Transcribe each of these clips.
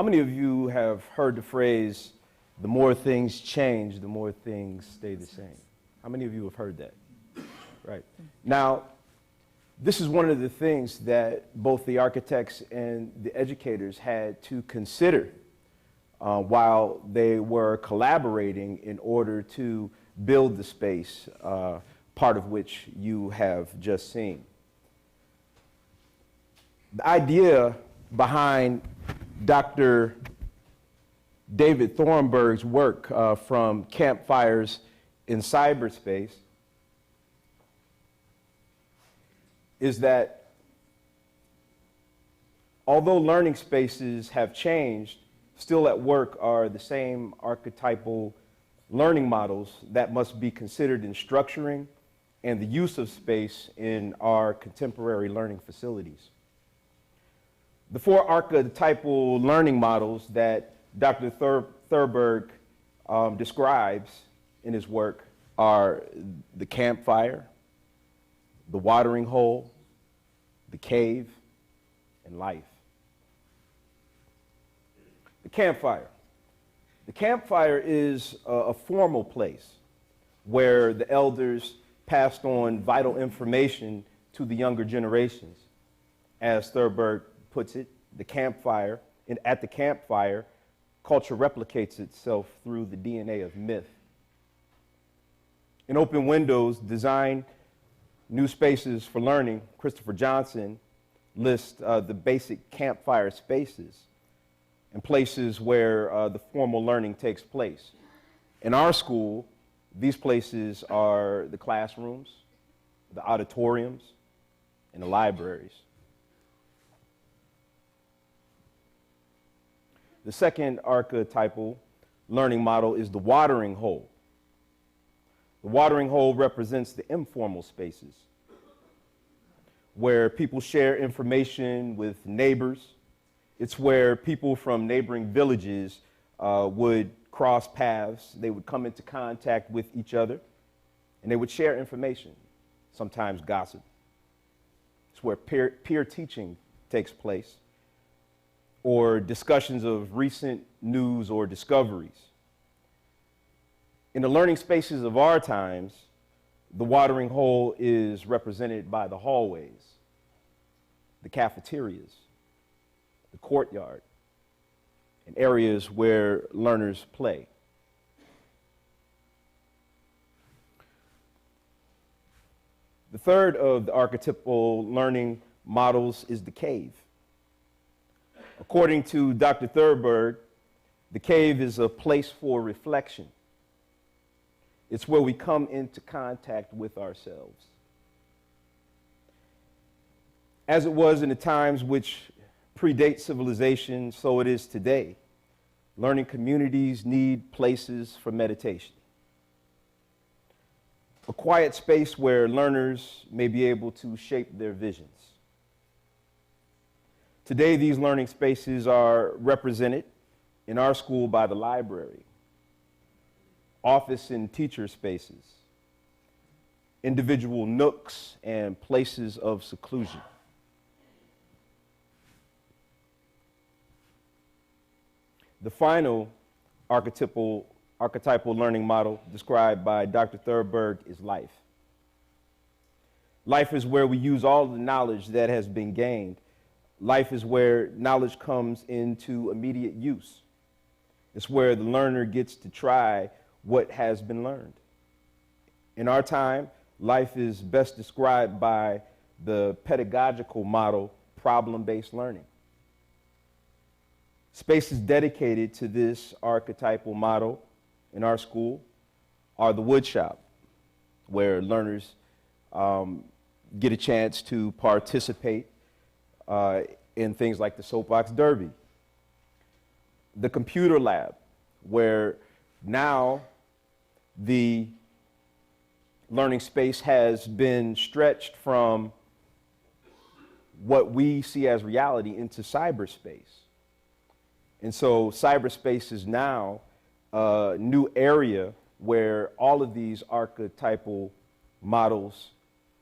How many of you have heard the phrase, the more things change, the more things stay the same? How many of you have heard that? Right. Now, this is one of the things that both the architects and the educators had to consider while they were collaborating in order to build the space, part of which you have just seen. The idea behind Dr. David Thornburg's work from Campfires in Cyberspace is that although learning spaces have changed, still at work are the same archetypal learning models that must be considered in structuring and the use of space in our contemporary learning facilities. The four archetypal learning models that Dr. Thornburg describes in his work are the campfire, the watering hole, the cave, and life. The campfire. The campfire is a formal place where the elders passed on vital information to the younger generations. As Thornburg puts it, the campfire, and at the campfire, culture replicates itself through the DNA of myth. In Open Windows, Design New Spaces for Learning, Christopher Johnson lists the basic campfire spaces and places where the formal learning takes place. In our school, these places are the classrooms, the auditoriums, and the libraries. The second archetypal learning model is the watering hole. The watering hole represents the informal spaces where people share information with neighbors. It's where people from neighboring villages would cross paths. They would come into contact with each other, and they would share information, sometimes gossip. It's where peer teaching takes place, or discussions of recent news or discoveries. In the learning spaces of our times, the watering hole is represented by the hallways, the cafeterias, the courtyard, and areas where learners play. The third of the archetypal learning models is the cave. According to Dr. Thornburg, the cave is a place for reflection. It's where we come into contact with ourselves. As it was in the times which predate civilization, so it is today. Learning communities need places for meditation. A quiet space where learners may be able to shape their visions. Today, these learning spaces are represented in our school by the library, office and teacher spaces, individual nooks and places of seclusion. The final archetypal learning model described by Dr. Thornburg is life. Life is where we use all the knowledge that has been gained. Life is where knowledge comes into immediate use. It's where the learner gets to try what has been learned. In our time, life is best described by the pedagogical model, problem-based learning. Spaces dedicated to this archetypal model in our school are the wood shop, where learners get a chance to participate in things like the soapbox derby. The computer lab, where now the learning space has been stretched from what we see as reality into cyberspace. And so cyberspace is now a new area where all of these archetypal models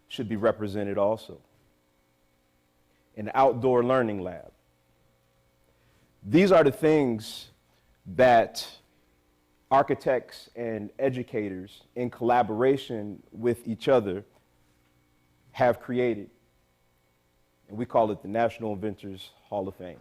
should be represented also. An outdoor learning lab. These are the things that architects and educators, in collaboration with each other, have created. And we call it the National Inventors Hall of Fame.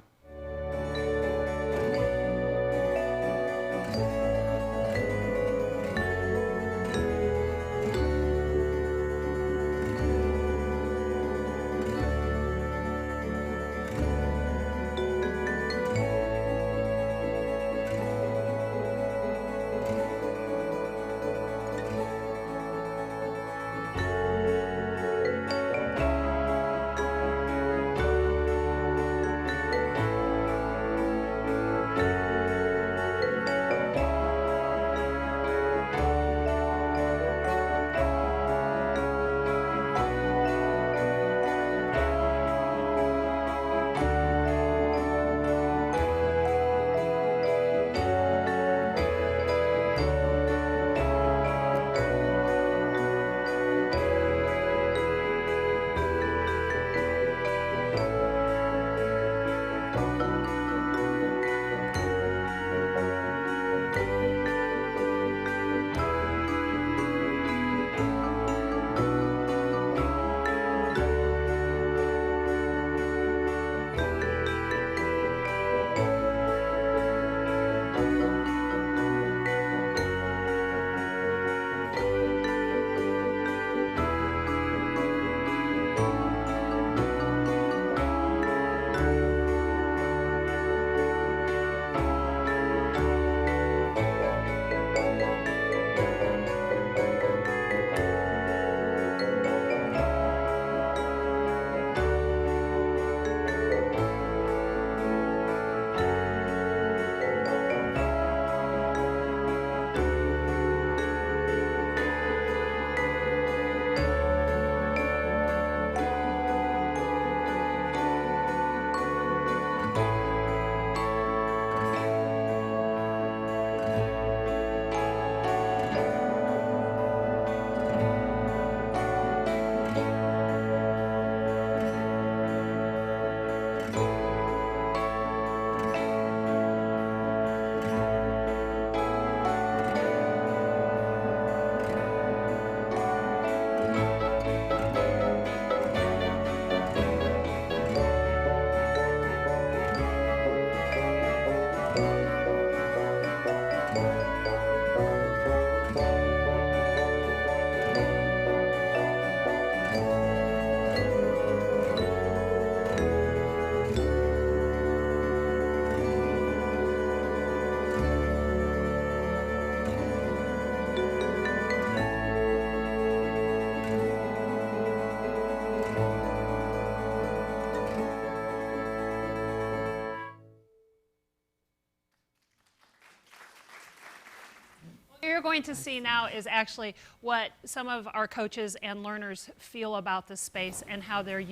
What you're going to see now is actually what some of our coaches and learners feel about the space and how they're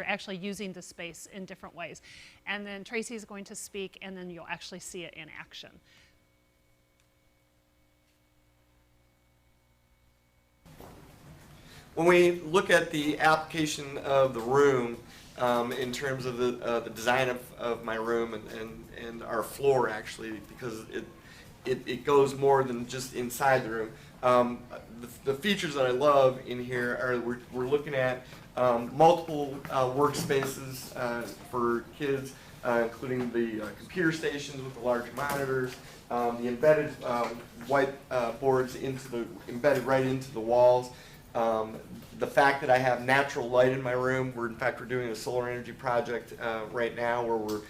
actually using the space in different ways. And then Tracy is going to speak, and then you'll actually see it in action. When we look at the application of the room in terms of the design of my room and our floor, actually, because it goes more than just inside the room. The features that I love in here are we're looking at multiple workspaces for kids, including the computer stations with the larger monitors, the embedded white boards embedded right into the walls. The fact that I have natural light in my room, we're doing a solar energy project right now where we're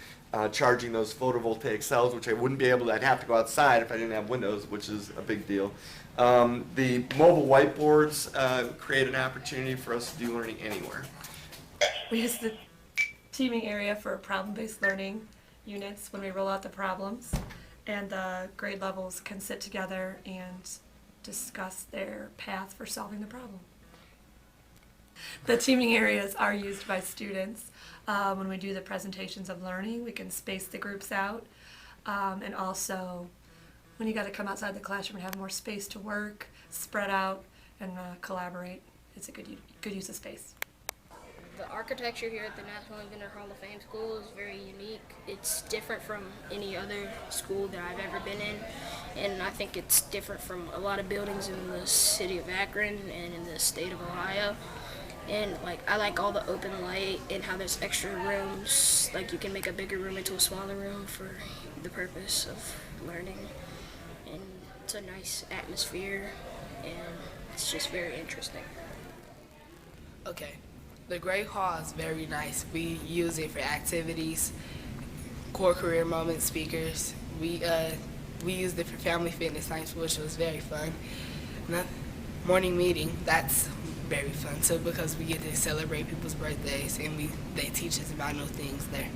charging those photovoltaic cells, which I wouldn't be able to, I'd have to go outside if I didn't have windows, which is a big deal. The mobile whiteboards create an opportunity for us to do learning anywhere. We use the teaming area for problem-based learning units when we roll out the problems, and the grade levels can sit together and discuss their path for solving the problem. The teaming areas are used by students. When we do the presentations of learning, we can space the groups out, and also when you got to come outside the classroom and have more space to work, spread out, and collaborate, it's a good use of space. The architecture here at the National Inventor Hall of Fame School is very unique. It's different from any other school that I've ever been in, and I think it's different from a lot of buildings in the city of Akron and in the state of Ohio. And I like all the open light and how there's extra rooms. Like you can make a bigger room into a smaller room for the purpose of learning. And it's a nice atmosphere, and it's just very interesting. Okay, the Great Hall is very nice. We use it for activities, core career moment speakers. We used it for family fitness nights, which was very fun. Morning meeting, that's very fun too because we get to celebrate people's birthdays and they teach us about new things there.